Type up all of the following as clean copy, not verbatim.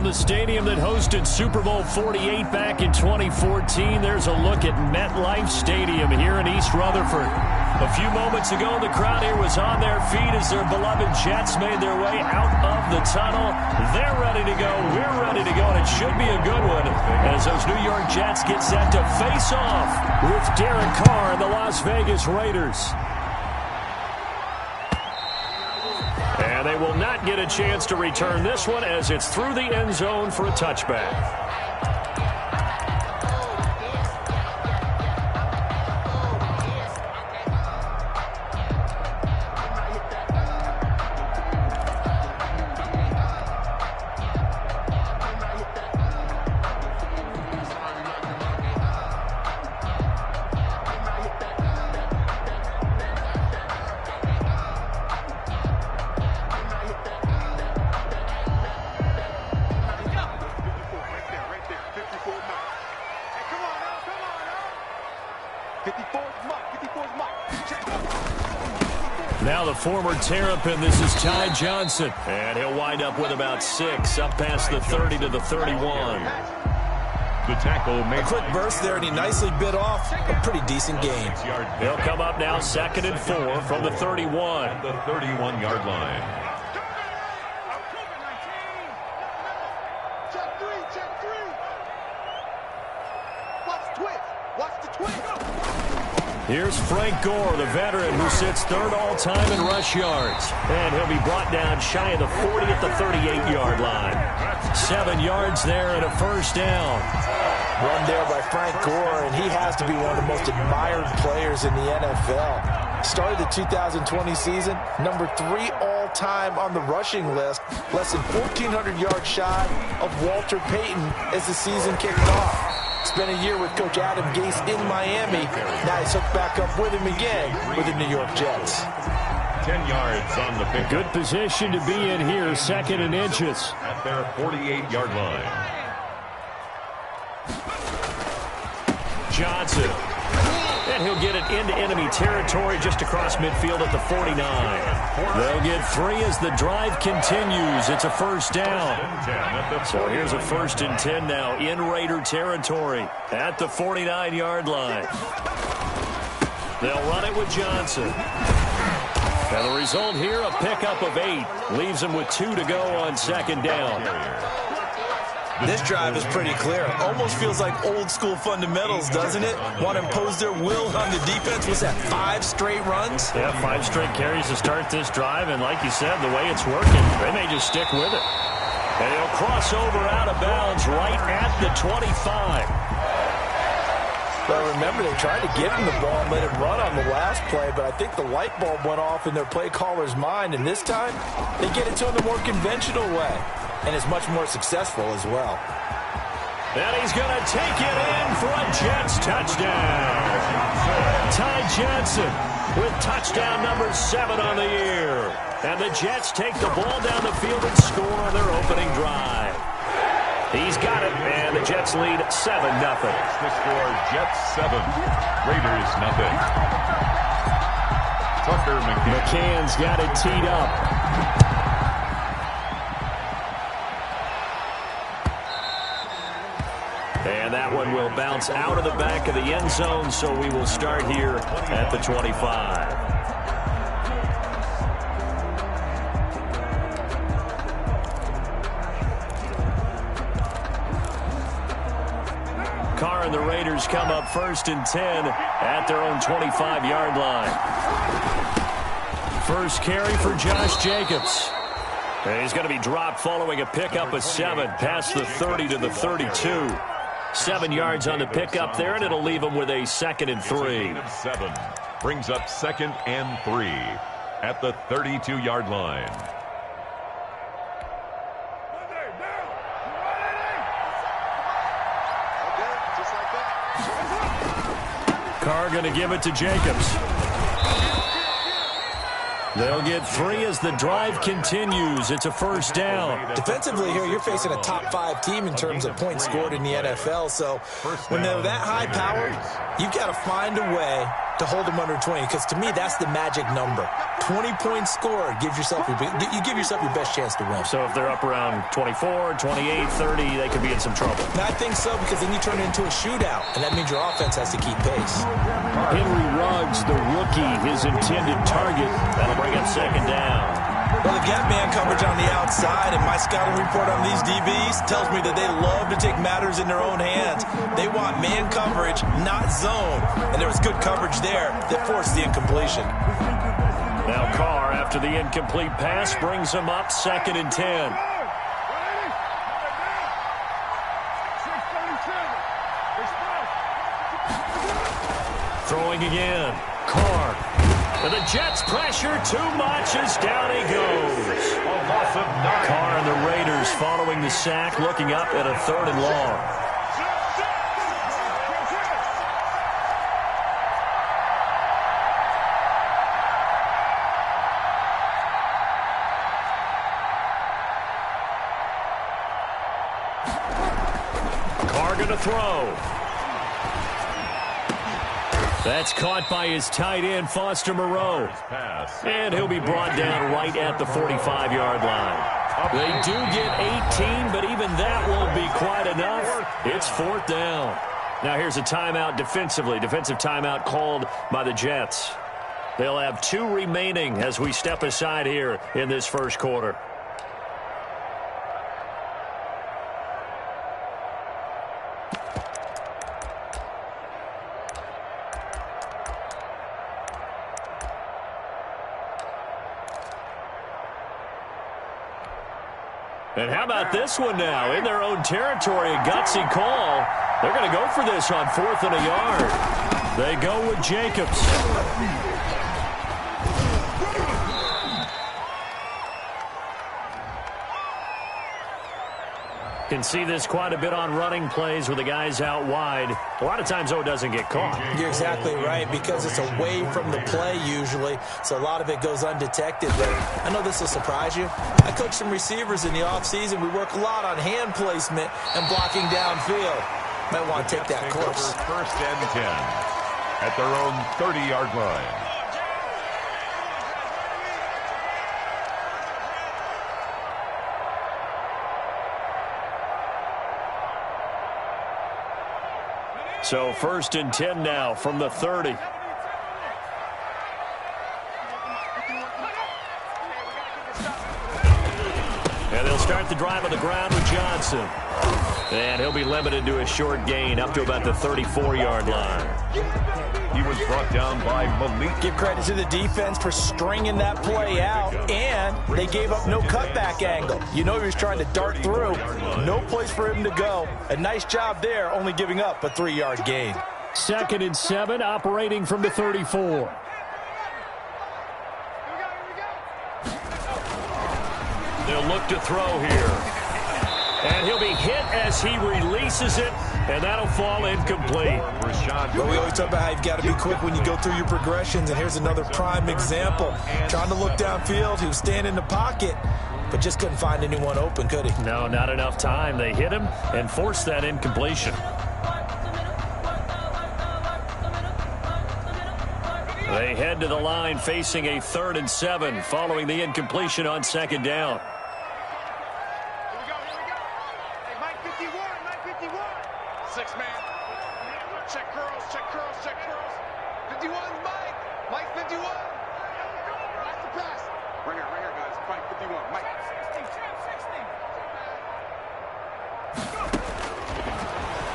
the stadium that hosted Super Bowl 48 back in 2014, there's a look at MetLife Stadium here in East Rutherford. A few moments ago, the crowd here was on their feet as their beloved Jets made their way out of the tunnel. They're ready to go. We're ready to go, and it should be a good one as those New York Jets get set to face off with Derek Carr and the Las Vegas Raiders. And they will not get a chance to return this one as it's through the end zone for a touchback. Now the former Terrapin, this is Ty Johnson. And he'll wind up with about 6, up past the 30 to the 31. The tackle made a quick burst there, and he nicely bit off a pretty decent game. He'll come up now 2nd and 4 from the 31. At the 31-yard line. Here's Frank Gore, the veteran who sits 3rd all-time in rush yards. And he'll be brought down shy of the 40 at the 38-yard line. 7 yards there and a first down. Run there by Frank Gore, and he has to be one of the most admired players in the NFL. Started the 2020 season, number 3 all-time on the rushing list, less than 1,400 yards shy of Walter Payton as the season kicked off. Spent a year with Coach Adam Gase in Miami. Now he's hooked back up with him again with the New York Jets. 10 yards on the pick. Good position to be in here, 2nd and inches. At their 48-yard line. Johnson. And he'll get it into enemy territory just across midfield at the 49. They'll get 3 as the drive continues. It's a first down. So here's a 1st and 10 now in Raider territory at the 49-yard line. They'll run it with Johnson. And the result here, a pickup of 8. Leaves them with 2 to go on 2nd down. This drive is pretty clear. Almost feels like old school fundamentals, doesn't it? Want to impose their will on the defense. Was that 5 straight runs? Yeah, 5 straight carries to start this drive. And like you said, the way it's working, they may just stick with it. And he'll cross over out of bounds right at the 25. But remember, they tried to give him the ball and let him run on the last play, but I think the light bulb went off in their play caller's mind, and this time they get it to him the more conventional way, and is much more successful as well. And he's going to take it in for a Jets touchdown. Ty Johnson with touchdown number 7 on the year. And the Jets take the ball down the field and score on their opening drive. He's got it, and the Jets lead 7-0. The score, Jets 7, Raiders 0. Tucker McCann's got it teed up. And that one will bounce out of the back of the end zone, so we will start here at the 25. Carr and the Raiders come up 1st and 10 at their own 25-yard line. First carry for Josh Jacobs. And he's going to be dropped following a pickup of 7 past the 30 to the 32. 7 yards on the pickup there, and it'll leave him with a 2nd and 3. 7 brings up 2nd and 3 at the 32-yard line. Carr going to give it to Jacobs. They'll get 3 as the drive continues. It's a first down. Defensively here, you're facing a top 5 team in terms of points scored in the NFL. So when they're that high powered, you've got to find a way to hold them under 20, because to me, that's the magic number. 20 points scored, you give yourself your best chance to win. So if they're up around 24, 28, 30, they could be in some trouble. And I think so, because then you turn it into a shootout, and that means your offense has to keep pace. Henry Ruggs, the rookie, his intended target. That'll bring up second down. Well, they've got man coverage on the outside, and my scouting report on these DBs tells me that they love to take matters in their own hands. They want man coverage, not zone. And there was good coverage there that forced the incompletion. Now Carr, after the incomplete pass, brings him up 2nd and 10. Throwing again. Carr. And the Jets pressure too much as down he goes. Carr and the Raiders following the sack, looking up at a 3rd and long. Carr going to throw. That's caught by his tight end, Foster Moreau. And he'll be brought down right at the 45-yard line. They do get 18, but even that won't be quite enough. It's 4th down. Now here's a timeout defensively. Defensive timeout called by the Jets. They'll have 2 remaining as we step aside here in this first quarter. And how about this one now? In their own territory, a gutsy call. They're going to go for this on 4th and a yard. They go with Jacobs. Can see this quite a bit on running plays with the guys out wide. A lot of times, though, it doesn't get caught. You're exactly right, because it's away from the play usually, so a lot of it goes undetected. But I know this will surprise you. I coach some receivers in the offseason. We work a lot on hand placement and blocking downfield. Might want to take that course. 1st and 10 at their own 30-yard line. So 1st and 10 now from the 30. And they'll start the drive on the ground with Johnson. And he'll be limited to a short gain up to about the 34-yard line. He was brought down by Malik. Give credit to the defense for stringing that play out, and they gave up no cutback angle. You know he was trying to dart through. No place for him to go. A nice job there, only giving up a 3-yard gain. 2nd and 7, operating from the 34. They'll look to throw here. And he'll be hit as he releases it, and that'll fall incomplete. But we always talk about how you've got to be quick when you go through your progressions, and here's another prime example. Trying to look downfield, he was standing in the pocket, but just couldn't find anyone open, could he? No, not enough time. They hit him and forced that incompletion. They head to the line facing a 3rd and 7 following the incompletion on 2nd down.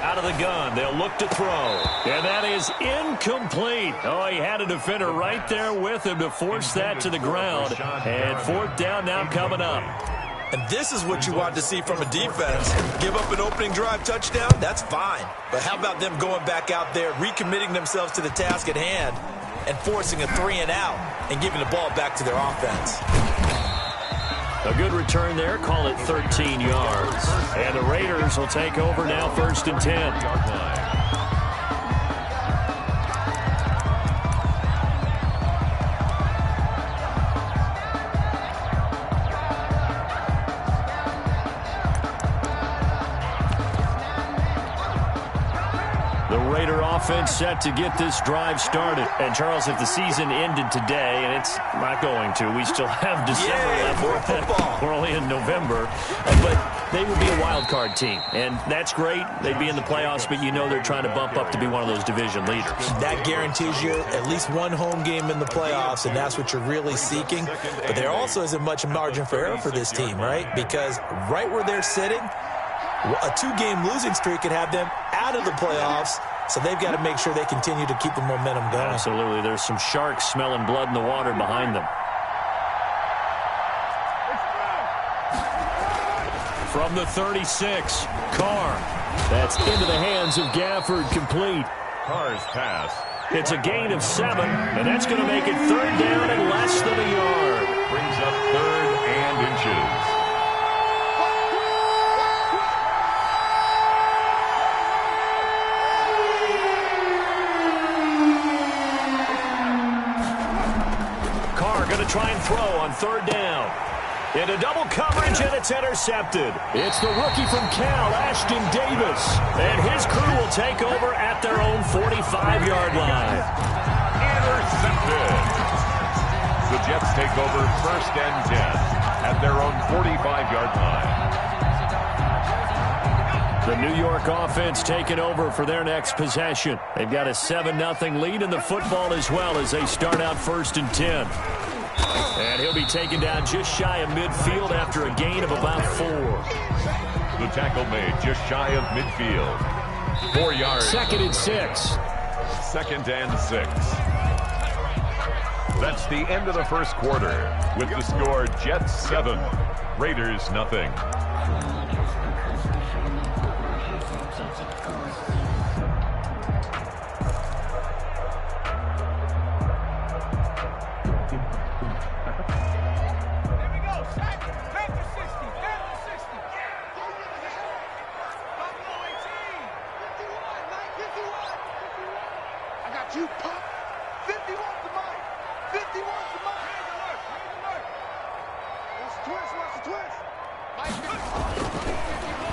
Out of the gun, they'll look to throw. And that is incomplete. Oh, he had a defender right there with him to force that to the ground. And 4th down now coming up. And this is what you want to see from a defense. Give up an opening drive touchdown, that's fine. But how about them going back out there, recommitting themselves to the task at hand, and forcing a 3-and-out and giving the ball back to their offense. A good return there, call it 13 yards. And the Raiders will take over now 1st and 10. The Raider offense set to get this drive started. And, Charles, if the season ended today, and it's not going to, we still have December left. More football. We're only in November. But they would be a wild card team. And that's great. They'd be in the playoffs, but you know they're trying to bump up to be one of those division leaders. That guarantees you at least one home game in the playoffs, and that's what you're really seeking. But there also isn't much margin for error for this team, right? Because right where they're sitting, a two-game losing streak could have them out of the playoffs, so they've got to make sure they continue to keep the momentum going. Absolutely. There's some sharks smelling blood in the water behind them. From the 36, Carr. That's into the hands of Gafford, complete. Carr's pass. It's a gain of 7, and that's going to make it third down and less than a yard. Brings up 3rd and inches. Carr going to try and throw on 3rd down. Into double coverage, and it's intercepted. It's the rookie from Cal, Ashton Davis. And his crew will take over at their own 45-yard line. Intercepted. The Jets take over 1st and 10 at their own 45-yard line. The New York offense taking over for their next possession. They've got a 7-0 lead in the football as well as they start out 1st and 10. And he'll be taken down just shy of midfield after a gain of about 4. The tackle made just shy of midfield. 4 yards. 2nd and 6. 2nd and 6. That's the end of the first quarter with the score Jets 7, Raiders nothing.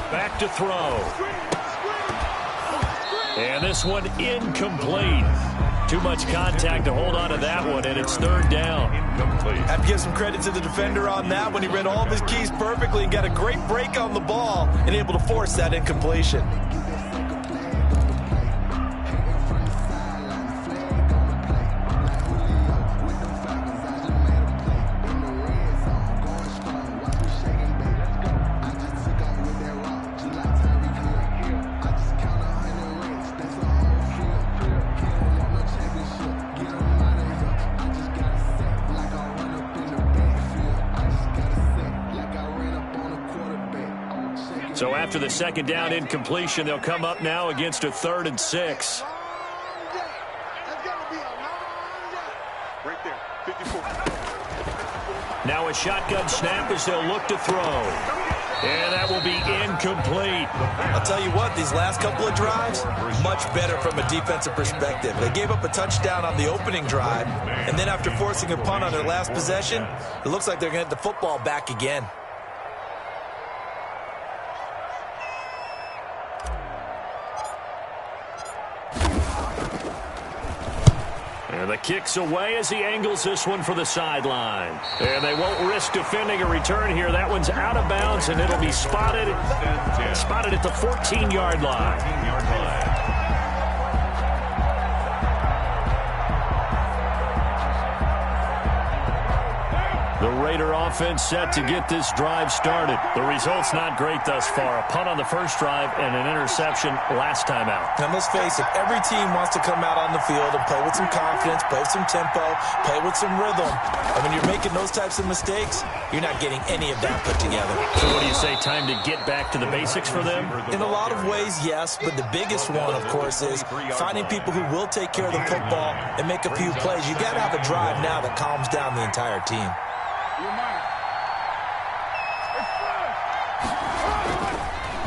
Back to throw. And this one incomplete. Too much contact to hold on to that one, and it's 3rd down. Incomplete. I have to give some credit to the defender on that when he read all of his keys perfectly and got a great break on the ball and able to force that incompletion. So after the 2nd down incompletion, they'll come up now against a 3rd and 6. Now a shotgun snap as they'll look to throw. And that will be incomplete. I'll tell you what, these last couple of drives, much better from a defensive perspective. They gave up a touchdown on the opening drive, and then after forcing a punt on their last possession, it looks like they're going to get the football back again. And the kick's away as he angles this one for the sideline. And they won't risk defending a return here. That one's out of bounds, and it'll be spotted at the 14-yard line. The Raider offense set to get this drive started. The result's not great thus far. A punt on the first drive and an interception last time out. Now, let's face it, every team wants to come out on the field and play with some confidence, play with some tempo, play with some rhythm. And when you're making those types of mistakes, you're not getting any of that put together. So what do you say, time to get back to the basics for them? In a lot of ways, yes, but the biggest one, of course, is finding people who will take care of the football and make a few plays. You got to have a drive now that calms down the entire team.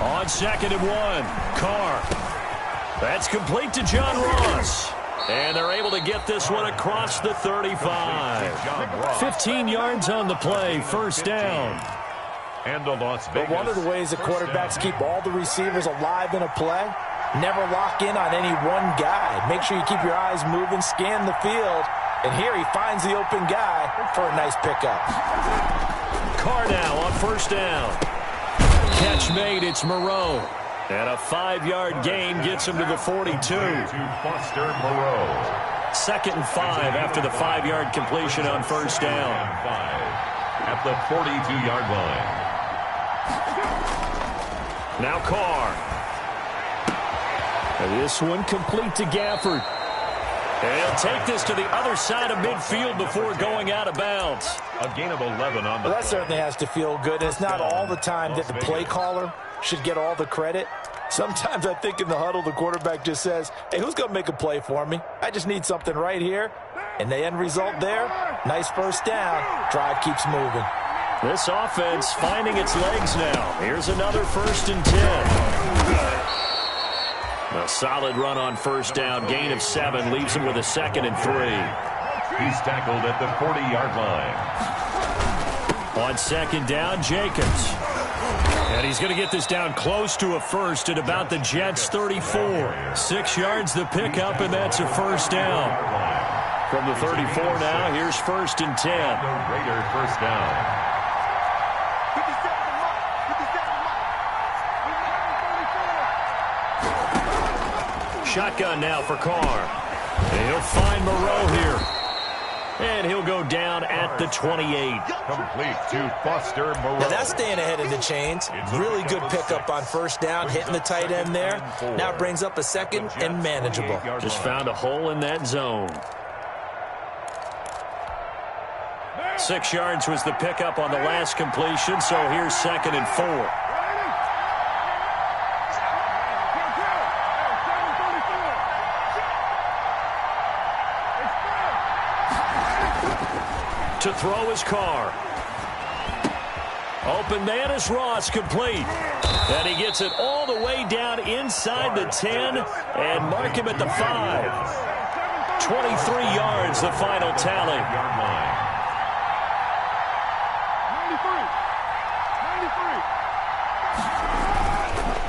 On 2nd and 1, Carr. That's complete to John Ross. And they're able to get this one across the 35. 15 yards on the play, 1st down. And a Las Vegas. But one of the ways that quarterbacks keep all the receivers alive in a play Never lock in on any one guy. Make sure you keep your eyes moving, scan the field. And here he finds the open guy for a nice pickup. Carr now on first down. Catch made, it's Moreau. And a 5-yard gain gets him to the 42. To Foster Moreau. 2nd and 5 after the 5-yard completion on first down. 5 at the 42-yard line. Now Carr. And this one complete to Gafford. And he'll take this to the other side of midfield before going out of bounds. A gain of 11 on the Well, that certainly has to feel good. It's not all the time that the play caller should get all the credit. Sometimes I think in the huddle, the quarterback just says, hey, who's going to make a play for me? I just need something right here. And the end result there, nice first down. Drive keeps moving. This offense finding its legs now. Here's another 1st and 10. A solid run on first down. Gain of 7 leaves him with a 2nd and 3. He's tackled at the 40-yard line. On 2nd down, Jacobs. And he's going to get this down close to a first at about the Jets' 34. 6 yards the pickup, and that's a first down. From the 34 now, here's 1st and 10. The Raider first down. Shotgun now for Carr. And he'll find Moreau here. And he'll go down at the 28. Complete to Foster Moreau. Now that's staying ahead of the chains. Really good pickup on first down, hitting the tight end there. Now it brings up a 2nd and manageable. Just found a hole in that zone. 6 yards was the pickup on the last completion, so here's 2nd and 4. To throw his Carr. Open man is Ross, complete. And he gets it all the way down inside the 10 and mark him at the 5. 23 yards, the final tally.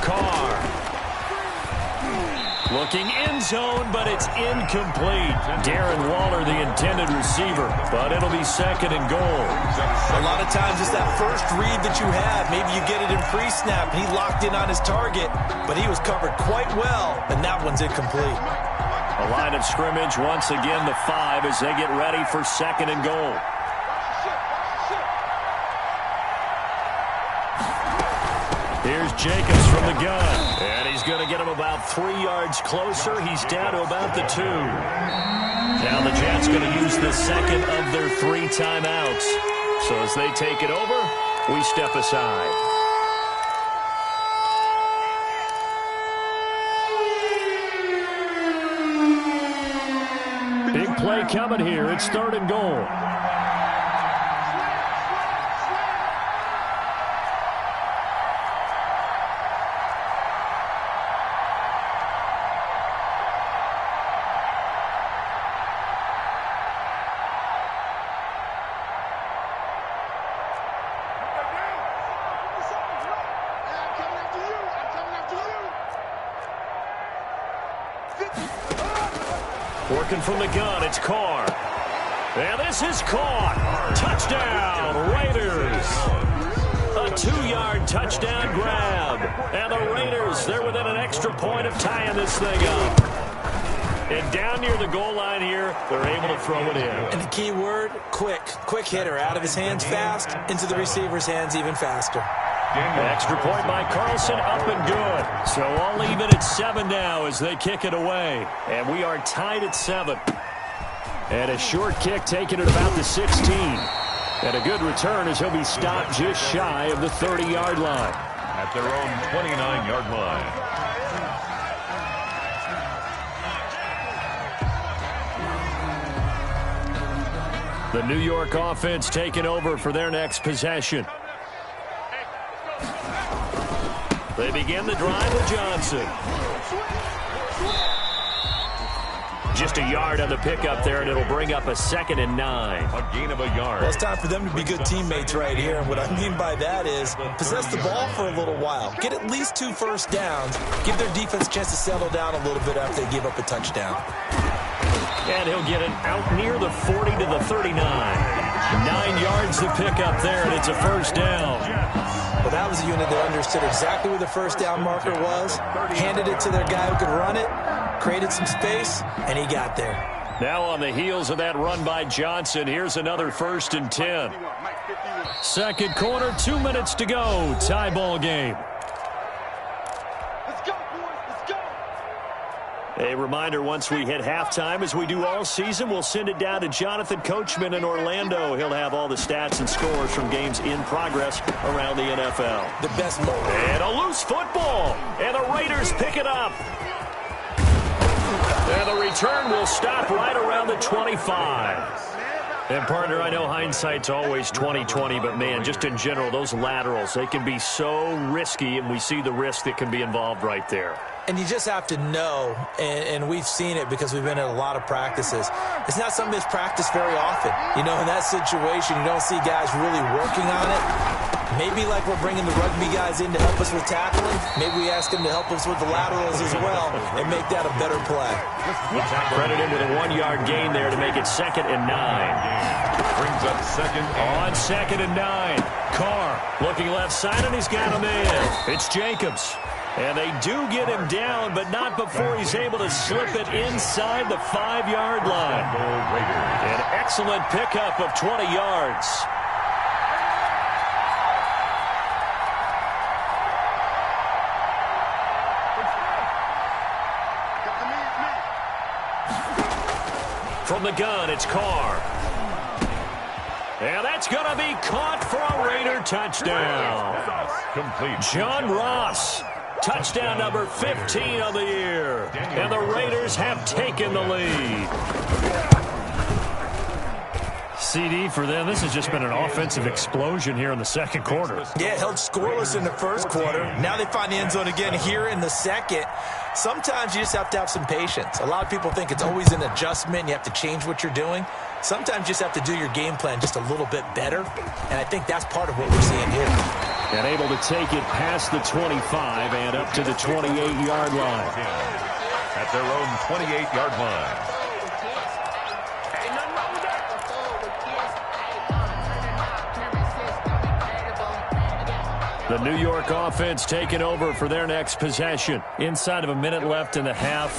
Carr. Looking end zone, but it's incomplete. Darren Waller, the intended receiver, but it'll be 2nd and goal. A lot of times it's that first read that you have. Maybe you get it in pre-snap, and he locked in on his target, but he was covered quite well, and that one's incomplete. A line of scrimmage once again, the 5 as they get ready for 2nd and goal. Here's Jacobs from the gun. And he's going to get him about 3 yards closer. He's down to about the 2. Now the Jets going to use the 2nd of their 3 timeouts. So as they take it over, we step aside. Big play coming here. It's 3rd and goal. Working from the gun, it's Carr. And this is caught. Touchdown, Raiders. A 2-yard touchdown grab. And the Raiders, they're within an extra point of tying this thing up. And down near the goal line here, they're able to throw it in. And the key word, quick. Quick hitter, out of his hands fast, into the receiver's hands even faster. Extra point by Carlson, up and good. So all even at 7 now as they kick it away. And we are tied at 7. And a short kick taken at about the 16. And a good return as he'll be stopped just shy of the 30-yard line. At their own 29-yard line. The New York offense taking over for their next possession. They begin the drive with Johnson. Just a yard on the pickup there, and it'll bring up a 2nd and 9. A gain of a yard. Well, it's time for them to be good teammates right here. And what I mean by that is possess the ball for a little while. Get at least 2 first downs. Give their defense a chance to settle down a little bit after they give up a touchdown. And he'll get it out near the 40 to the 39. 9 yards to pick up there, and it's a first down. Well, that was a unit that understood exactly where the first down marker was, handed it to their guy who could run it, created some space, and he got there. Now on the heels of that run by Johnson, here's another 1st and 10. Second quarter, 2 minutes to go. Tie ball game. A reminder, once we hit halftime, as we do all season, we'll send it down to Jonathan Coachman in Orlando. He'll have all the stats and scores from games in progress around the NFL. The best moment. And a loose football. And the Raiders pick it up. And the return will stop right around the 25. And, partner, I know hindsight's always 20/20, but, man, just in general, those laterals, they can be so risky, and we see the risk that can be involved right there. And you just have to know, and we've seen it because we've been at a lot of practices, it's not something that's practiced very often. You know, in that situation, you don't see guys really working on it. Maybe like we're bringing the rugby guys in to help us with tackling, maybe we ask them to help us with the laterals as well and make that a better play. Credit him with a 1-yard gain there to make it 2nd and 9. Brings up 2nd On 2nd and 9. Carr looking left side, and he's got him in. It's Jacobs. And they do get him down, but not before he's able to slip it inside the 5-yard line. An excellent pickup of 20 yards. From the gun, it's Carr. And that's going to be caught for a Raider touchdown. complete. John Ross. Touchdown number 15 of the year. And the Raiders have taken the lead. CD for them. This has just been an offensive explosion here in the second quarter. Yeah, held scoreless in the first quarter. Now they find the end zone again here in the second. Sometimes you just have to have some patience. A lot of people think it's always an adjustment. You have to change what you're doing. Sometimes you just have to do your game plan just a little bit better. And I think that's part of what we're seeing here. And able to take it past the 25 and up to the 28-yard line. At their own 28-yard line. The New York offense taking over for their next possession. Inside of a minute left in the half.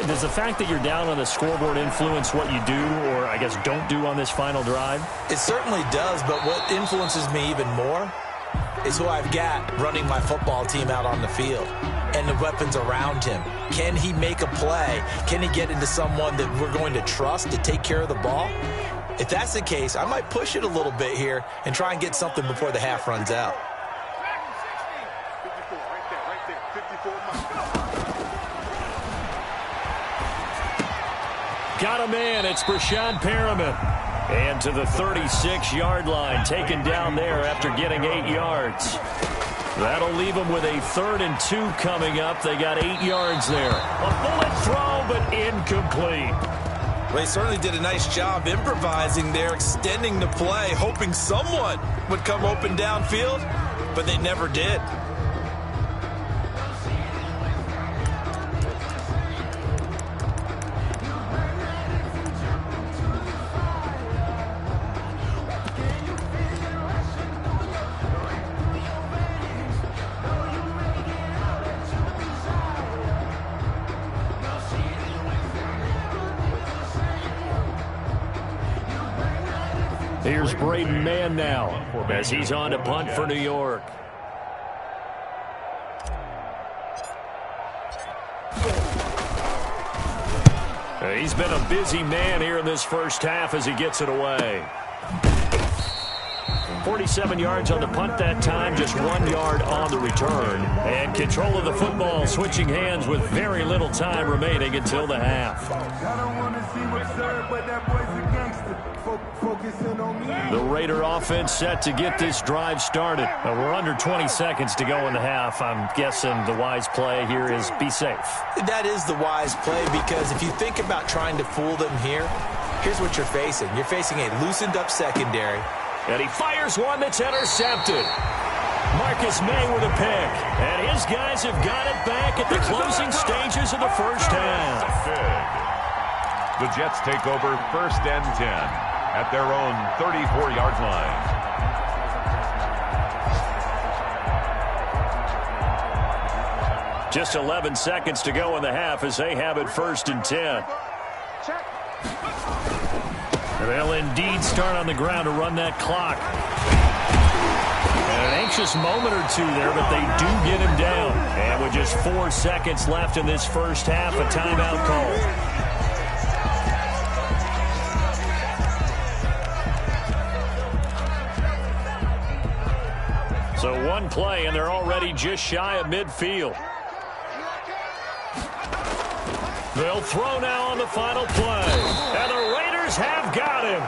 Does the fact that you're down on the scoreboard influence what you do, or I guess don't do on this final drive? It certainly does, but what influences me even more is who I've got running my football team out on the field and the weapons around him. Can he make a play? Can he get into someone that we're going to trust to take care of the ball? If that's the case, I might push it a little bit here and try and get something before the half runs out. Got him in. It's Brashad Perriman. And to the 36-yard line, taken down there after getting 8 yards. That'll leave them with a 3rd and 2 coming up. They got 8 yards there. A bullet throw, but incomplete. They certainly did a nice job improvising there, extending the play, hoping someone would come open downfield, but they never did. Here's Braden Mann now as he's on to punt for New York. He's been a busy man here in this first half as he gets it away. 47 yards on the punt that time, just 1 yard on the return. And control of the football switching hands with very little time remaining until the half. I don't want to see what's up, but that boy's a gangster. The Raider offense set to get this drive started. We're under 20 seconds to go in the half. I'm guessing the wise play here is be safe. That is the wise play, because if you think about trying to fool them here, here's what you're facing. You're facing a loosened up secondary. And he fires one that's intercepted. Marcus May with a pick. And his guys have got it back at the closing stages of the first half. The Jets take over 1st and 10 at their own 34-yard line. Just 11 seconds to go in the half as they have it 1st and 10. They'll indeed start on the ground to run that clock. And an anxious moment or two there, but they do get him down. And with just 4 seconds left in this first half, a timeout call. So one play, and they're already just shy of midfield. They'll throw now on the final play. And the Raiders have got him.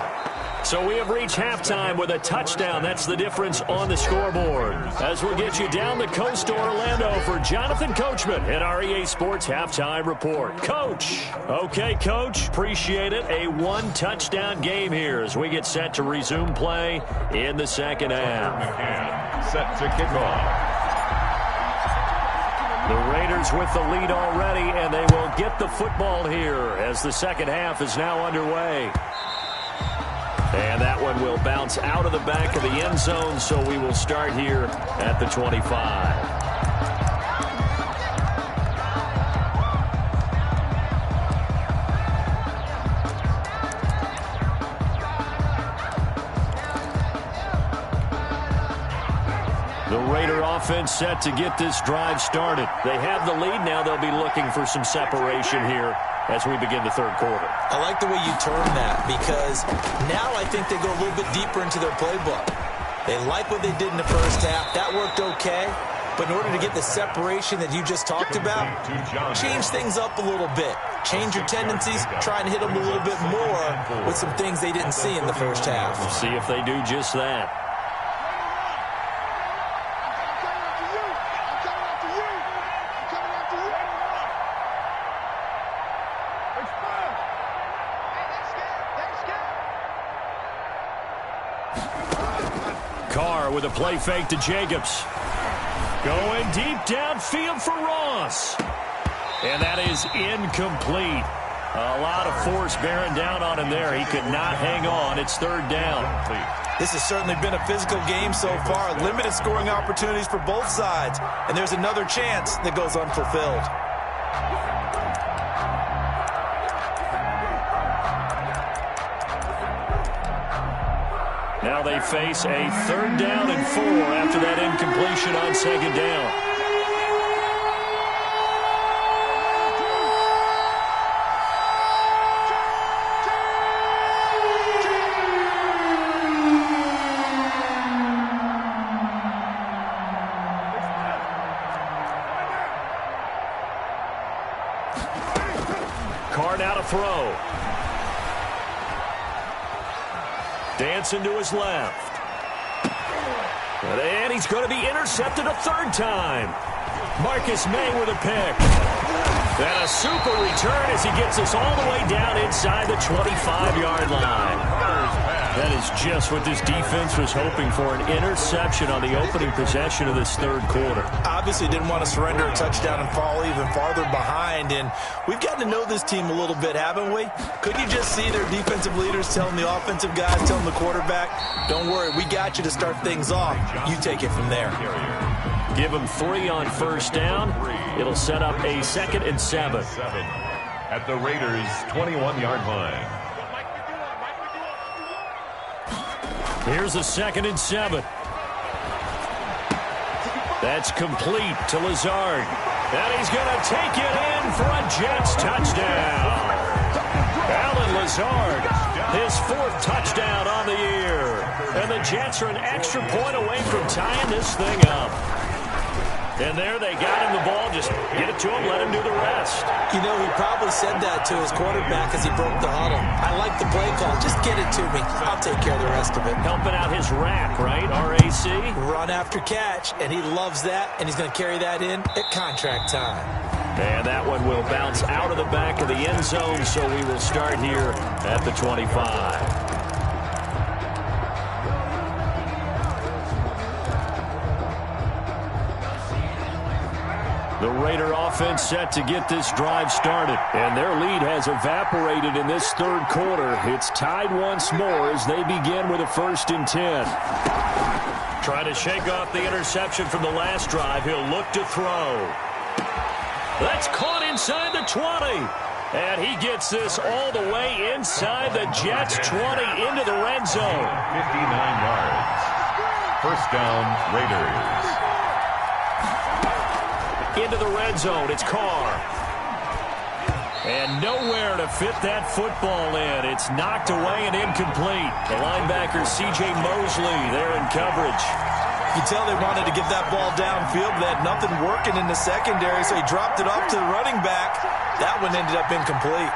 So we have reached halftime with a touchdown. That's the difference on the scoreboard. As we'll get you down the coast to Orlando for Jonathan Coachman at our EA Sports Halftime Report. Coach. Okay, Coach. Appreciate it. A one-touchdown game here as we get set to resume play in the second half. Set to kick off. The Raiders with the lead already, and they will get the football here as the second half is now underway. And that one will bounce out of the back of the end zone, so we will start here at the 25. The Raider offense set to get this drive started. They have the lead now. They'll be looking for some separation here as we begin the third quarter. I like the way you term that, because now I think they go a little bit deeper into their playbook. They like what they did in the first half. That worked okay. But in order to get the separation that you just talked about, change things up a little bit. Change your tendencies, try and hit them a little bit more with some things they didn't see in the first half. We'll see if they do just that. With a play fake to Jacobs. Going deep downfield for Ross. And that is incomplete. A lot of force bearing down on him there. He could not hang on. It's third down. This has certainly been a physical game so far. Limited scoring opportunities for both sides. And there's another chance that goes unfulfilled. Now they face a 3rd down and 4 after that incompletion on 2nd down. Carr now to throw. Dancing to his left. And he's going to be intercepted a 3rd time. Marcus May with a pick. And a super return as he gets us all the way down inside the 25-yard line. That is just what this defense was hoping for, an interception on the opening possession of this third quarter. Obviously didn't want to surrender a touchdown and fall even farther behind, and we've gotten to know this team a little bit, haven't we? Could you just see their defensive leaders telling the offensive guys, telling the quarterback, don't worry, we got you to start things off. You take it from there. Give them 3 on 1st down. It'll set up a 2nd and 7. At the Raiders' 21-yard line. Here's a 2nd and 7. That's complete to Lazard. And he's going to take it in for a Jets touchdown. Alan Lazard, his 4th touchdown on the year. And the Jets are an extra point away from tying this thing up. And there they got him the ball. Just get it to him, let him do the rest. You know, he probably said that to his quarterback as he broke the huddle. I like the play call. Just get it to me. I'll take care of the rest of it. Helping out his rack, right? RAC? Run after catch, and he loves that, and he's going to carry that in at contract time. And that one will bounce out of the back of the end zone, so we will start here at the 25. The Raider offense set to get this drive started, and their lead has evaporated in this third quarter. It's tied once more as they begin with a 1st and 10. Trying to shake off the interception from the last drive. He'll look to throw. That's caught inside the 20. And he gets this all the way inside the Jets' 20 into the red zone. 59 yards. 1st down, Raiders. Into the red zone, it's Carr. And nowhere to fit that football in. It's knocked away and incomplete. The linebacker, C.J. Mosley, there in coverage. You can tell they wanted to get that ball downfield. They had nothing working in the secondary, so he dropped it off to the running back. That one ended up incomplete.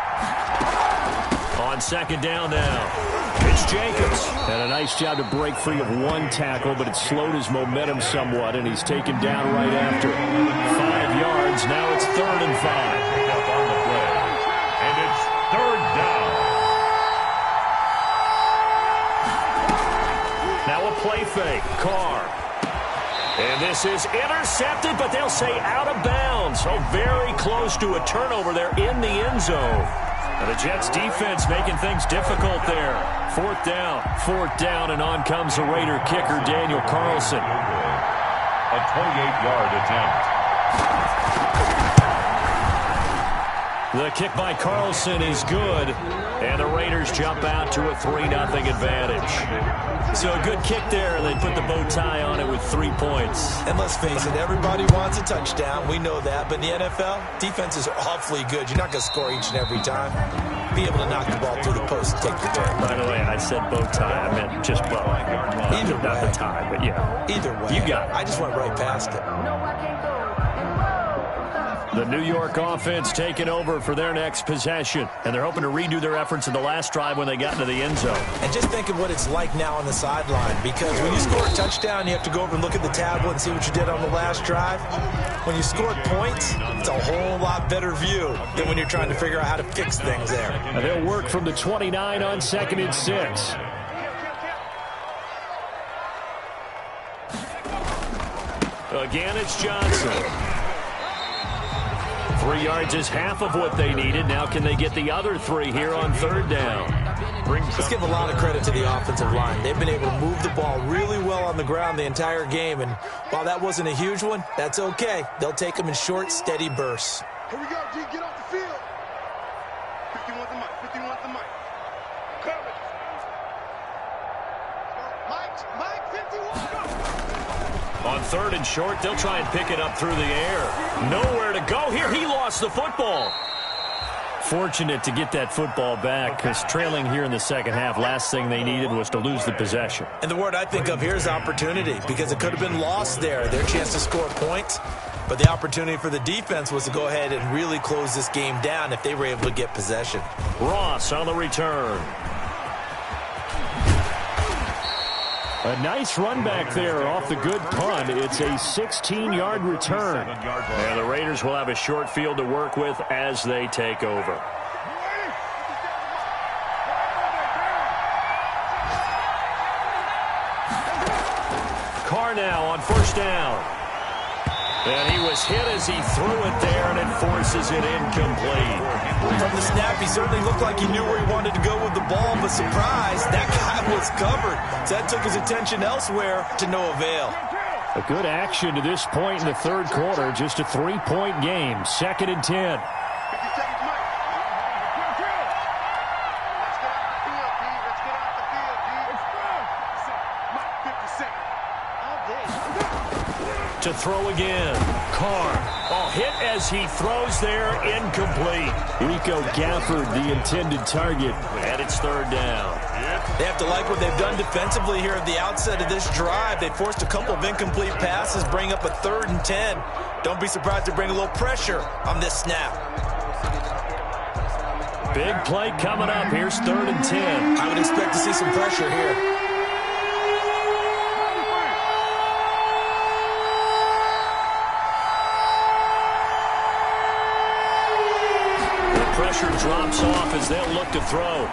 On 2nd down now, it's Jacobs. And a nice job to break free of one tackle, but it slowed his momentum somewhat, and he's taken down right after. 5 yards. Now it's 3rd and 5. Pick up on the play. And it's 3rd down. Now a play fake. Carr. And this is intercepted, but they'll say out of bounds. So very close to a turnover there in the end zone. Now the Jets defense making things difficult there. 4th down, and on comes the Raider kicker, Daniel Carlson. A 28-yard attempt. The kick by Carlson is good, and the Raiders jump out to a 3-0 advantage. So a good kick there, and they put the bow tie on it with 3 points. And let's face it, everybody wants a touchdown. We know that. But in the NFL, defense is awfully good. You're not going to score each and every time. Be able to knock the ball through the post and take the ball. By the way, I said bow tie. I meant just bow. Either way. Not the tie, but yeah. Either way. You got it. I just went right past it. The New York offense taking over for their next possession. And they're hoping to redo their efforts in the last drive when they got into the end zone. And just think of what it's like now on the sideline. Because when you score a touchdown, you have to go over and look at the tablet and see what you did on the last drive. When you scored points, it's a whole lot better view than when you're trying to figure out how to fix things there. And they'll work from the 29 on 2nd and 6. Again, it's Johnson. 3 yards is half of what they needed. Now can they get the other 3 here on 3rd down? Let's give a lot of credit to the offensive line. They've been able to move the ball really well on the ground the entire game. And while that wasn't a huge one, that's okay. They'll take them in short, steady bursts. Here we go, G. Get off the field. 51's the mic. 51's the mic. Coverage. Mike, 51. On 3rd and short, they'll try and pick it up through the air. Nowhere to go here. He lost the football. Fortunate to get that football back, because trailing here in the second half, last thing they needed was to lose the possession. And the word I think of here is opportunity, because it could have been lost there, their chance to score points. But the opportunity for the defense was to go ahead and really close this game down if they were able to get possession. Ross on the return. A nice run back there off the good punt. It's a 16-yard return. And the Raiders will have a short field to work with as they take over. Carr now on 1st down. And he was hit as he threw it there, and it forces it incomplete. From the snap, he certainly looked like he knew where he wanted to go with the ball, but surprise, that guy was covered. So that took his attention elsewhere to no avail. A good action to this point in the third quarter. Just a 3-point game. 2nd and 10. To throw again. Carr. Oh, hit as he throws there. Incomplete. Rico Gafford, the intended target. And it's 3rd down. They have to like what they've done defensively here at the outset of this drive. They forced a couple of incomplete passes, bring up a 3rd and 10. Don't be surprised to bring a little pressure on this snap. Big play coming up. Here's 3rd and 10. I would expect to see some pressure here. The pressure drops off as they'll look to throw.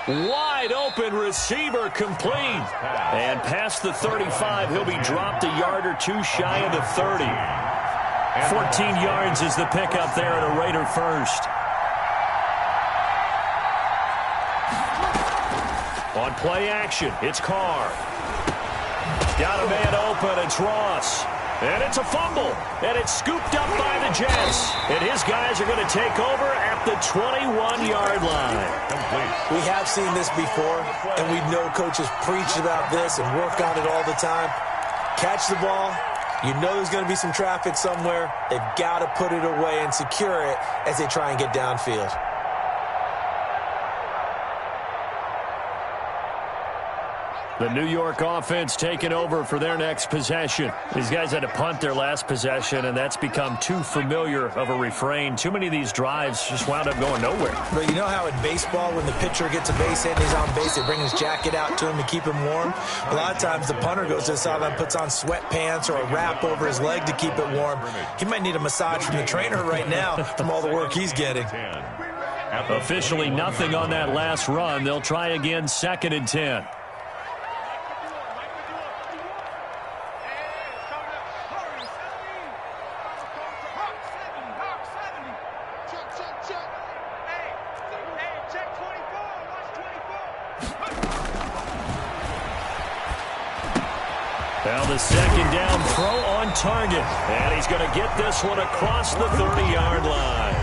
Wide open receiver complete. And past the 35, he'll be dropped a yard or two shy of the 30. 14 yards is the pickup there at a Raider first. On play action, it's Carr. Got a man open, it's Ross. And it's a fumble, and it's scooped up by the Jets. And his guys are going to take over at the 21-yard line. We have seen this before, and we know coaches preach about this and work on it all the time. Catch the ball. You know there's going to be some traffic somewhere. They've got to put it away and secure it as they try and get downfield. The New York offense taking over for their next possession. These guys had to punt their last possession, and that's become too familiar of a refrain. Too many of these drives just wound up going nowhere. But you know how in baseball, when the pitcher gets a base hit and he's on base, they bring his jacket out to him to keep him warm? A lot of times the punter goes to the sideline, puts on sweatpants or a wrap over his leg to keep it warm. He might need a massage from the trainer right now from all the work he's getting. Officially nothing on that last run. They'll try again, 2nd and 10. Now the 2nd down throw on target. And he's going to get this one across the 30-yard line.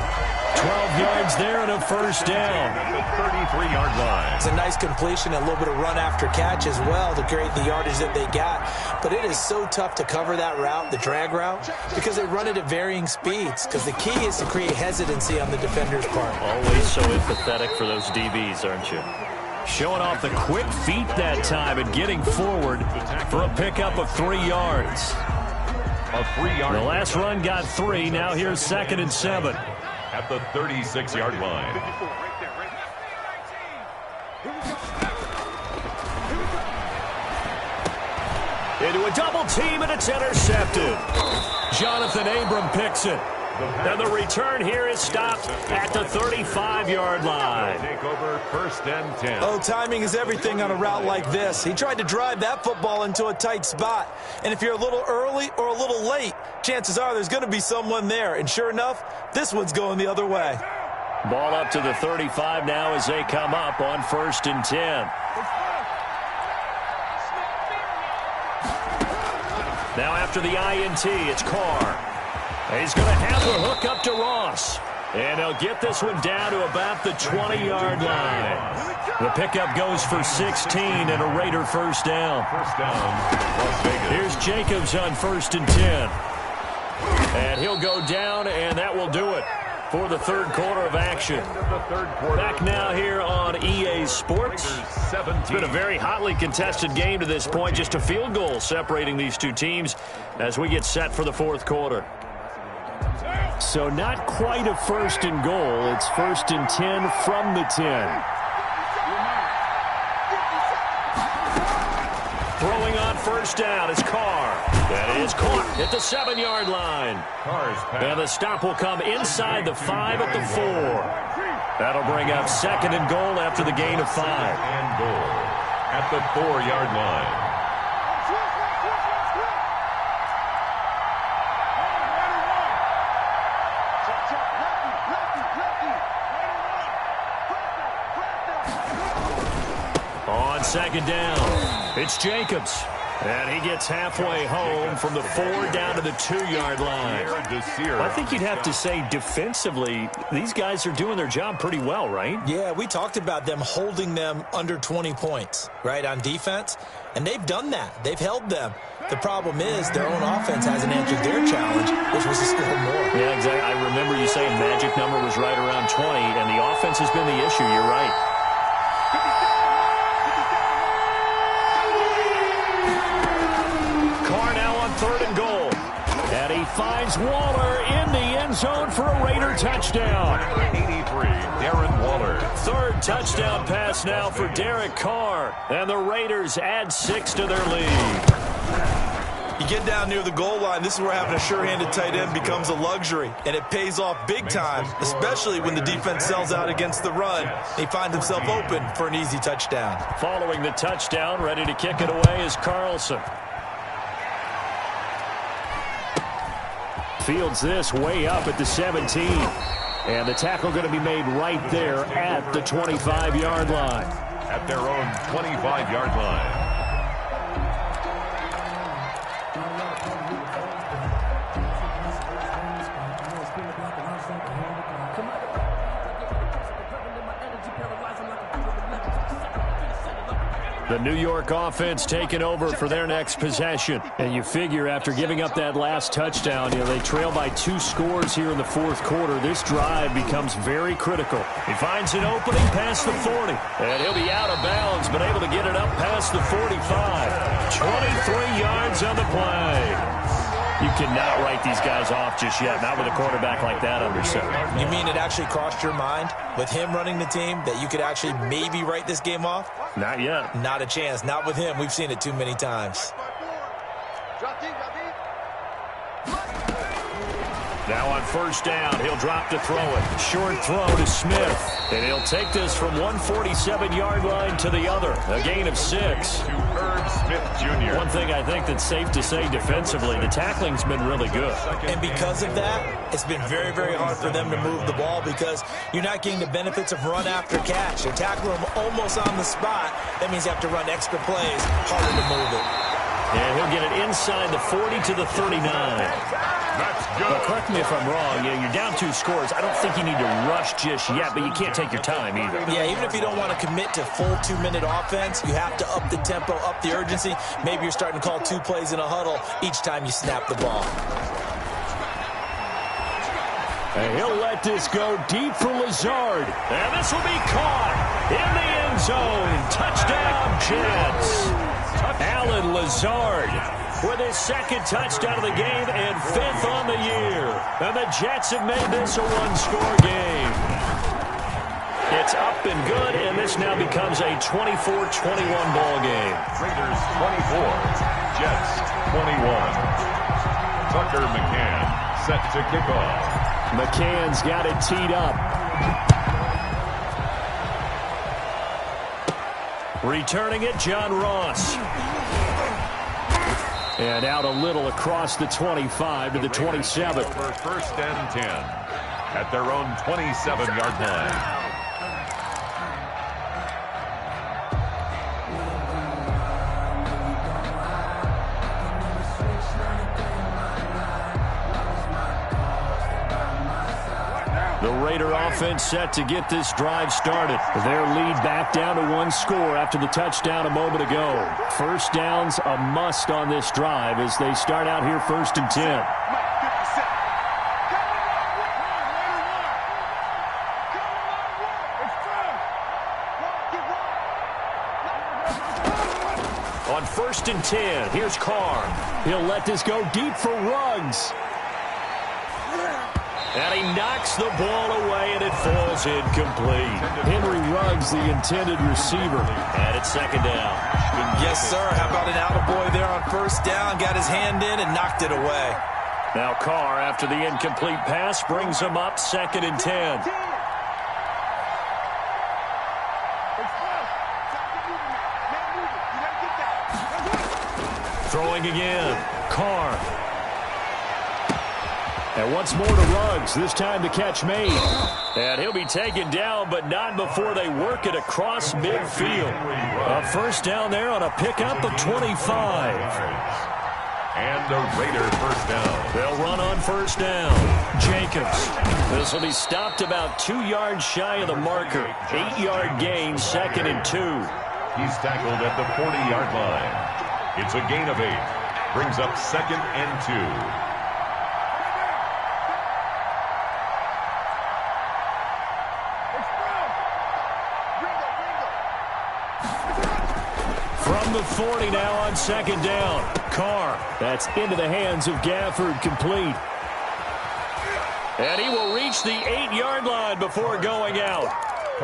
12 yards there and a 1st down. At the 33-yard line. It's a nice completion, a little bit of run after catch as well to create the yardage that they got. But it is so tough to cover that route, the drag route, because they run it at varying speeds. Because the key is to create hesitancy on the defender's part. Always so empathetic for those DBs, aren't you? Showing off the quick feet that time and getting forward for a pickup of 3 yards. A 3-yard. The last run got 3. Now here's 2nd and 7. At the 36-yard line. Into a double team, and it's intercepted. Jonathan Abram picks it. And the return here is stopped at the 35-yard line. Take over 1st and 10. Oh, timing is everything on a route like this. He tried to drive that football into a tight spot. And if you're a little early or a little late, chances are there's going to be someone there. And sure enough, this one's going the other way. Ball up to the 35 now as they come up on 1st and 10. Now after the INT, it's Carr. He's going to have the hook up to Ross. And he'll get this one down to about the 20-yard line. The pickup goes for 16 and a Raider 1st down. 1st down, Las Vegas. Here's Jacobs on 1st and 10. And he'll go down, and that will do it for the 3rd quarter of action. Back now here on EA Sports. It's been a very hotly contested game to this point. Just a field goal separating these two teams as we get set for the 4th quarter. So not quite a 1st and goal. It's 1st and 10 from the 10. Throwing on 1st down is Carr. That is caught at the 7-yard line. And the stop will come inside the 5 at the 4. That'll bring up 2nd and goal after the gain of 5. And goal at the 4-yard line. On 2nd down, it's Jacobs. And he gets halfway home from the 4 down to the 2-yard line. I think you'd have to say defensively, these guys are doing their job pretty well, right? Yeah, we talked about them holding them under 20 points, right, on defense. And they've done that. They've held them. The problem is their own offense hasn't answered their challenge, which was to score more. Yeah, exactly. I remember you saying magic number was right around 20, and the offense has been the issue. You're right. Carr now on 3rd and goal. And he finds Waller in the end zone for a Raider touchdown. 83, Darren Waller. 3rd touchdown pass now for Derek Carr. And the Raiders add 6 to their lead. You get down near the goal line, this is where having a sure-handed tight end becomes a luxury, and it pays off big time, especially when the defense sells out against the run. He finds himself open for an easy touchdown. Following the touchdown, ready to kick it away is Carlson. Fields this way up at the 17. And the tackle going to be made right there at the 25-yard line. At their own 25-yard line. The New York offense taking over for their next possession. And you figure after giving up that last touchdown, they trail by 2 scores here in the 4th quarter. This drive becomes very critical. He finds an opening past the 40. And he'll be out of bounds, but able to get it up past the 45. 23 yards on the play. You cannot write these guys off just yet, not with a quarterback like that under center. You mean it actually crossed your mind with him running the team that you could actually maybe write this game off? Not yet. Not a chance. Not with him. We've seen it too many times. Now on 1st down, he'll drop to throw it. Short throw to Smith. And he'll take this from 147-yard line to the other. A gain of 6. To Herb Smith Jr. One thing I think that's safe to say defensively, the tackling's been really good. And because of that, it's been very, very hard for them to move the ball because you're not getting the benefits of run after catch. They're tackling them almost on the spot. That means you have to run extra plays, harder to move it. And he'll get it inside the 40 to the 39. That's good. Well, correct me if I'm wrong. You're down 2 scores. I don't think you need to rush just yet, but you can't take your time either. Yeah, even if you don't want to commit to full 2-minute offense, you have to up the tempo, up the urgency. Maybe you're starting to call 2 plays in a huddle each time you snap the ball. And he'll let this go deep for Lazard. And this will be caught in the end zone. Touchdown, Jets. Alan Lazard with his 2nd touchdown of the game and 5th on the year. And the Jets have made this a 1-score game. It's up and good, and this now becomes a 24-21 ball game. Raiders 24, Jets 21. Tucker McCann set to kick off. McCann's got it teed up. Returning it, John Ross. And out a little across the 25 to the 27. Over 1st and 10 at their own 27-yard line. The Raider offense set to get this drive started. Their lead back down to 1 score after the touchdown a moment ago. 1st down's a must on this drive as they start out here 1st and 10. On 1st and 10, here's Carr. He'll let this go deep for Ruggs. And he knocks the ball away, and it falls incomplete. Henry Ruggs, the intended receiver. And it's 2nd down. Yes, sir. How about an attaboy there on 1st down? Got his hand in and knocked it away. Now Carr, after the incomplete pass, brings him up 2nd and 10. Throwing again. Carr. And once more to Ruggs, this time the catch made. And he'll be taken down, but not before they work it across midfield. A 1st down there on a pickup of 25. And a Raider 1st down. They'll run on 1st down. Jacobs. This will be stopped about 2 yards shy of the marker. 8-yard gain, 2nd and 2. He's tackled at the 40-yard line. It's a gain of 8. Brings up 2nd and 2. From the 40 now on second down. Carr, that's into the hands of Gafford, complete. And he will reach the 8-yard line before going out.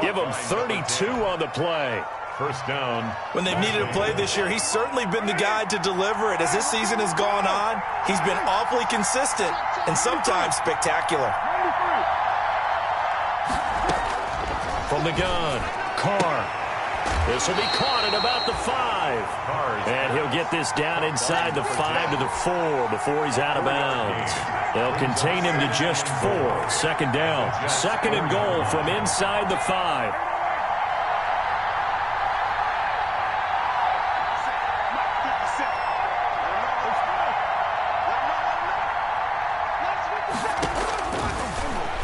Give him 32 on the play. First down. When they've needed a play this year, he's certainly been the guy to deliver it. As this season has gone on, he's been awfully consistent and sometimes spectacular. From the gun, Carr. This will be caught at about the 5. And he'll get this down inside the 5 to the 4 before he's out of bounds. They'll contain him to just 4. Second down. Second and goal from inside the 5.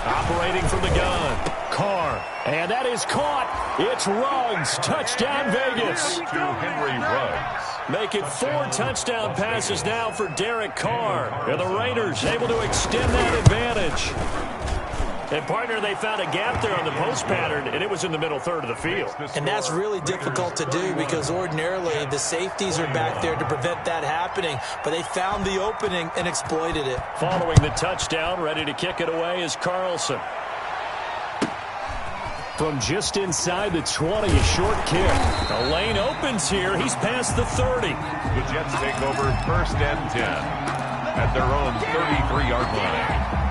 Operating from the gun, Carr. And that is caught. It's Ruggs. Touchdown, Vegas. To Henry Ruggs. Make it 4 touchdown passes now for Derek Carr. And the Raiders able to extend that advantage. And, partner, they found a gap there on the post pattern, and it was in the middle third of the field. And that's really difficult to do because ordinarily the safeties are back there to prevent that happening. But they found the opening and exploited it. Following the touchdown, ready to kick it away is Carlson. From just inside the 20, a short kick. The lane opens here. He's past the 30. The Jets take over first and 10 at their own 33-yard line.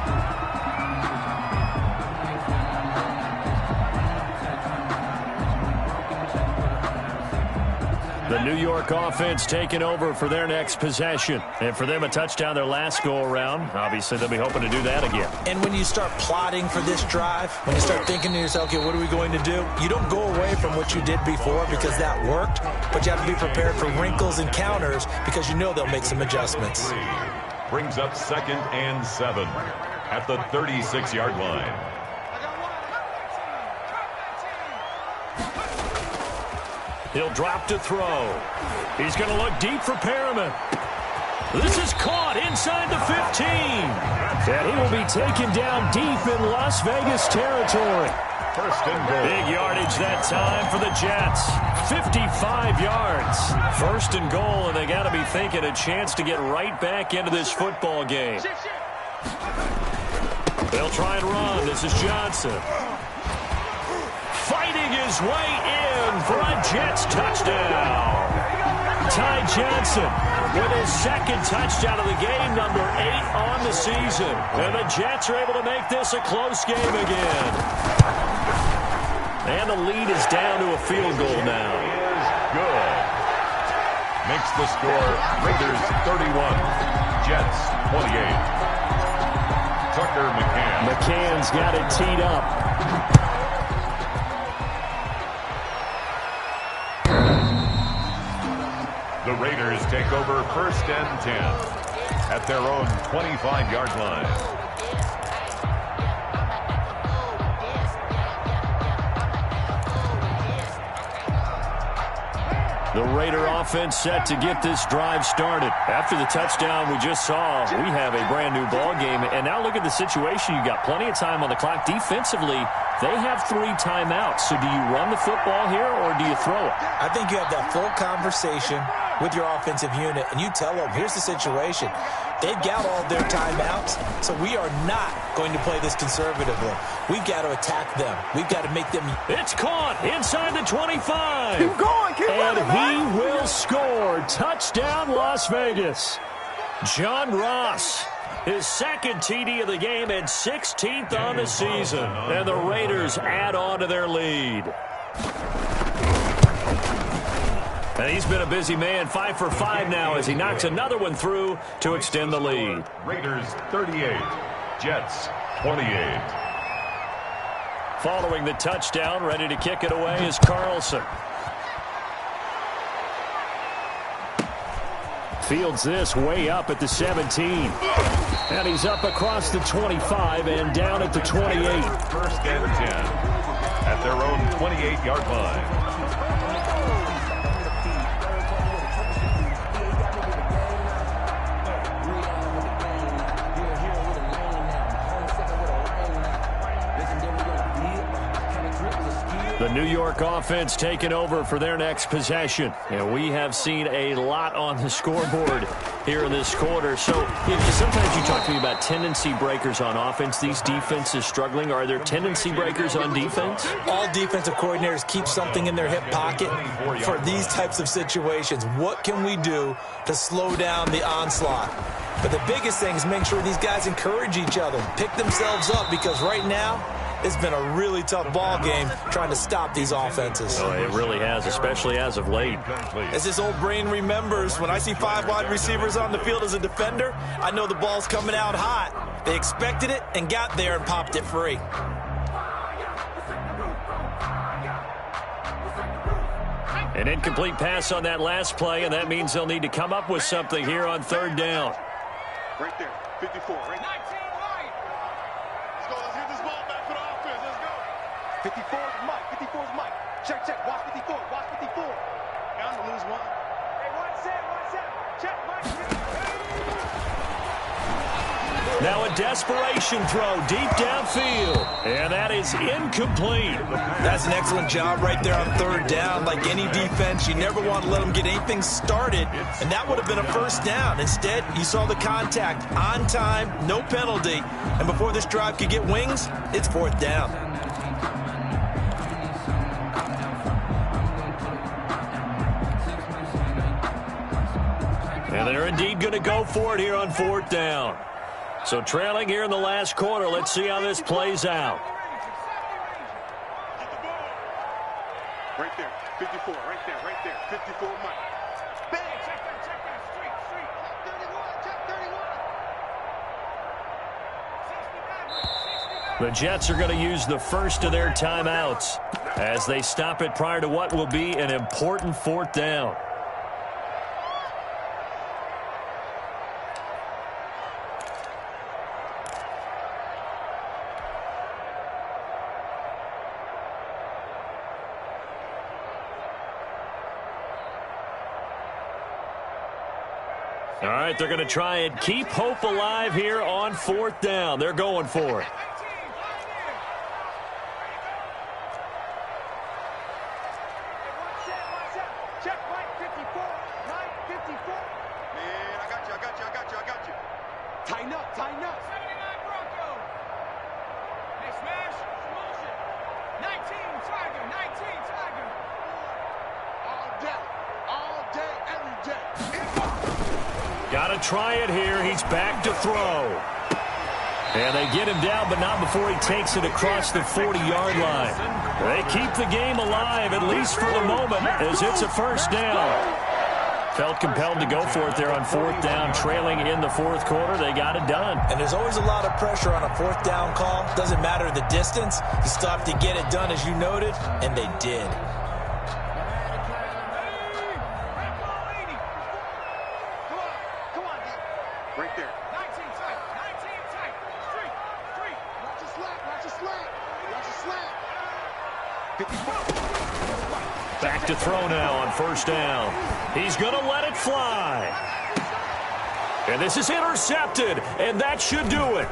The New York offense taking over for their next possession. And for them, a touchdown their last go-around. Obviously, they'll be hoping to do that again. And when you start plotting for this drive, when you start thinking to yourself, okay, what are we going to do? You don't go away from what you did before because that worked, but you have to be prepared for wrinkles and counters because you know they'll make some adjustments. Brings up second and 7 at the 36-yard line. He'll drop to throw. He's going to look deep for Perriman. This is caught inside the 15. And he will be taken down deep in Las Vegas territory. First and goal. Big yardage that time for the Jets. 55 yards. First and goal, and they got to be thinking a chance to get right back into this football game. They'll try and run. This is Johnson. Fighting his way in for a Jets touchdown. Ty Johnson with his second touchdown of the game, number 8 on the season. And the Jets are able to make this a close game again. And the lead is down to a field goal now. Is good. Makes the score Raiders 31, Jets 28. Tucker McCann. McCann's got it teed up. The Raiders take over first and 10 at their own 25-yard line. The Raider offense set to get this drive started. After the touchdown we just saw, we have a brand-new ball game. And now look at the situation. You've got plenty of time on the clock. Defensively, they have 3 timeouts. So do you run the football here or do you throw it? I think you have that full conversation with your offensive unit, and you tell them, here's the situation. They've got all their timeouts, so we are not going to play this conservatively. We've got to attack them. We've got to make them. It's caught inside the 25. Keep going, keep running, man. And he will score. Touchdown, Las Vegas. John Ross, his second TD of the game and 16th on the season. And the Raiders add on to their lead. And he's been a busy man, 5 for 5 now as he knocks another one through to extend the lead. Raiders 38, Jets 28. Following the touchdown, ready to kick it away is Carlson. Fields this way up at the 17. And he's up across the 25 and down at the 28. First and 10 at their own 28-yard line. The New York offense taking over for their next possession. And we have seen a lot on the scoreboard here in this quarter. So sometimes you talk to me about tendency breakers on offense. These defenses struggling. Are there tendency breakers on defense? All defensive coordinators keep something in their hip pocket for these types of situations. What can we do to slow down the onslaught? But the biggest thing is make sure these guys encourage each other, pick themselves up, because right now, it's been a really tough ball game trying to stop these offenses. Oh, it really has, especially as of late. As this old brain remembers, when I see 5 wide receivers on the field as a defender, I know the ball's coming out hot. They expected it and got there and popped it free. An incomplete pass on that last play, and that means they'll need to come up with something here on third down. Right there, 54, right? 19 right. Let's go, let's get this ball back for the offense, let's go. 54 is Mike, 54 is Mike. Check, check, watch 54, watch 54. Now I'm gonna lose one. Hey, watch that, check, Mike. Now a desperation throw deep downfield, and that is incomplete. That's an excellent job right there on third down. Like any defense, you never want to let them get anything started, and that would have been a first down. Instead, you saw the contact on time, no penalty, and before this drive could get wings, it's fourth down. And they're indeed going to go for it here on fourth down. So trailing here in the last quarter, let's see how this plays out. Right there, 54, right there, 54 Mike. Bang, check that, street. 31, check 31. The Jets are going to use the first of their timeouts as they stop it prior to what will be an important fourth down. All right, they're going to try and keep hope alive here on fourth down. They're going for it. Check Mike 54, Mike 54. Man, I got you. Tighten up. 79 Bronco. Hey, smash, motion. 19 Tiger. All day, every day. Got to try it here. He's back to throw. And they get him down, but not before he takes it across the 40-yard line. They keep the game alive, at least for the moment, as it's a first down. Felt compelled to go for it there on fourth down, trailing in the fourth quarter. They got it done. And there's always a lot of pressure on a fourth down call. Doesn't matter the distance. You still have to get it done, as you noted, and they did. Right there. 19 tight. Street. Watch your slack. 54. Back to throw now on first down. He's going to let it fly. And this is intercepted, and that should do it.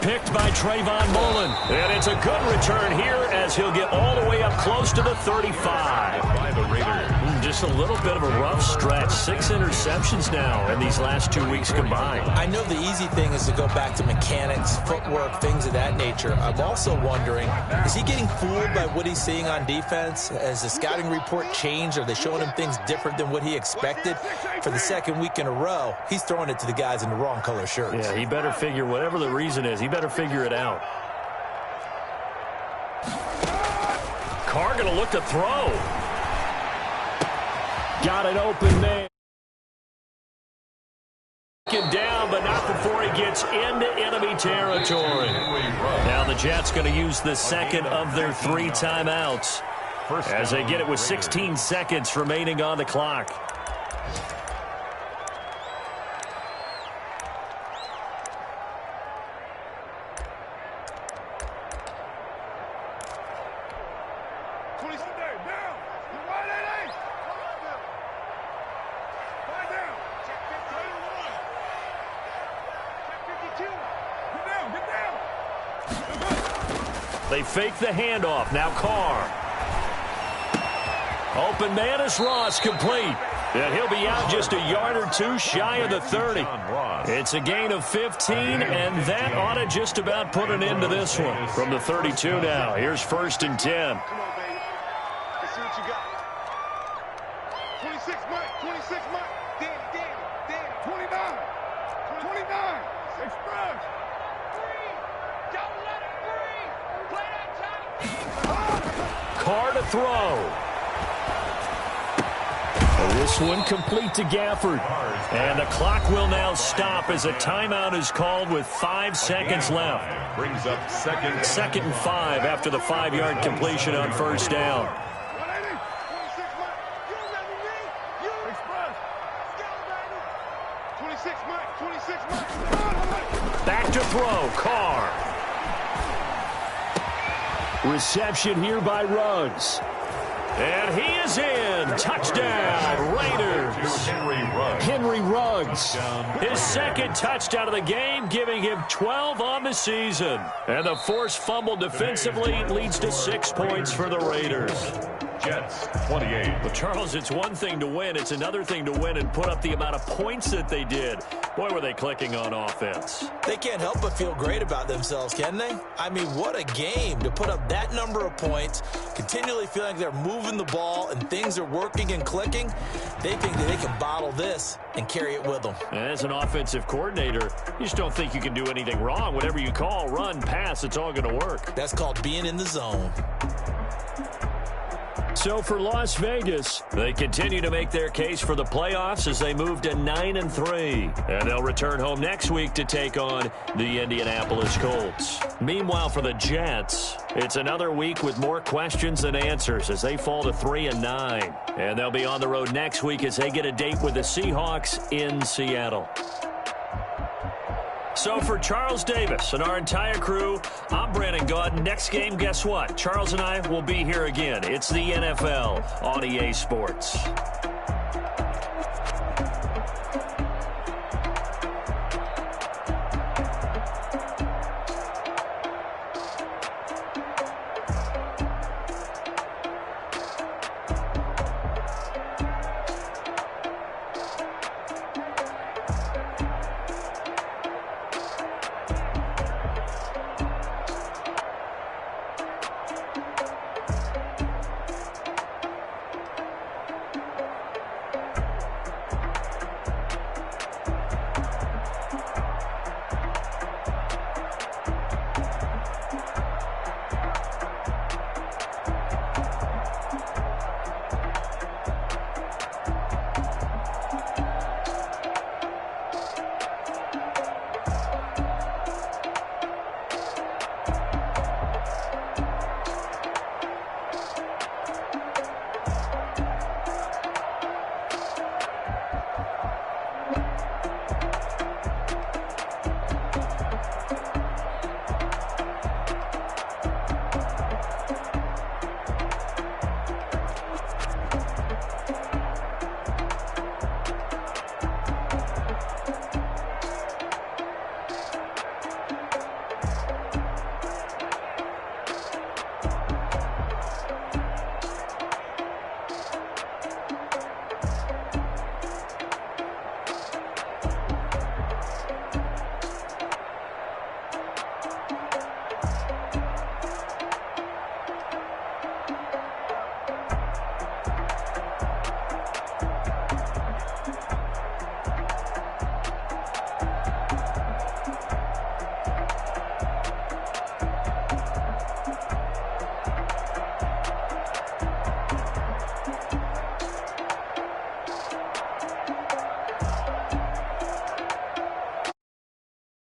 Picked by Trayvon Mullen. And it's a good return here as he'll get all the way up close to the 35. By the Raiders. Just a little bit of a rough stretch. 6 interceptions now in these last 2 weeks combined. I know the easy thing is to go back to mechanics, footwork, things of that nature. I'm also wondering, is he getting fooled by what he's seeing on defense? Has the scouting report changed? Are they showing him things different than what he expected? For the second week in a row, he's throwing it to the guys in the wrong color shirts. Yeah, he better figure, whatever the reason is, he better figure it out. Carr going to look to throw. Got it open there. Down, but not before he gets into enemy territory. Now the Jets going to use the second of their 3 timeouts as they get it with 16 seconds remaining on the clock. They fake the handoff. Now Carr. Open man is Ross, complete. And he'll be out just a yard or two shy of the 30. It's a gain of 15, and that ought to just about put an end to this one. From the 32 now, here's 1st and 10. Come on, baby. Let's see what you got. 26, Mike. 26, Mike. Danny. 29. 29. Express. Free. Don't let it free. Play that time. Carr to throw. This one complete to Gafford. And the clock will now stop as a timeout is called with 5 seconds left. Brings up second and 5 after the 5-yard completion on 1st down. 26, Mike. Back to throw, Carr. Reception here by Ruggs. And he is in. Touchdown, Raiders. Henry Ruggs. His 2nd touchdown of the game, giving him 12 on the season. And the forced fumble defensively leads to 6 points for the Raiders. Jets, 28. Well, Charles, it's one thing to win. It's another thing to win and put up the amount of points that they did. Boy, were they clicking on offense. They can't help but feel great about themselves, can they? I mean, what a game to put up that number of points, continually feeling like they're moving the ball and things are working and clicking. They think that they can bottle this and carry it with them. As an offensive coordinator, you just don't think you can do anything wrong. Whatever you call, run, pass, it's all going to work. That's called being in the zone. So for Las Vegas, they continue to make their case for the playoffs as they move to 9-3. And they'll return home next week to take on the Indianapolis Colts. Meanwhile, for the Jets, it's another week with more questions than answers as they fall to 3-9. And they'll be on the road next week as they get a date with the Seahawks in Seattle. So for Charles Davis and our entire crew, I'm Brandon Gaudin. Next game, guess what? Charles and I will be here again. It's the NFL on EA Sports.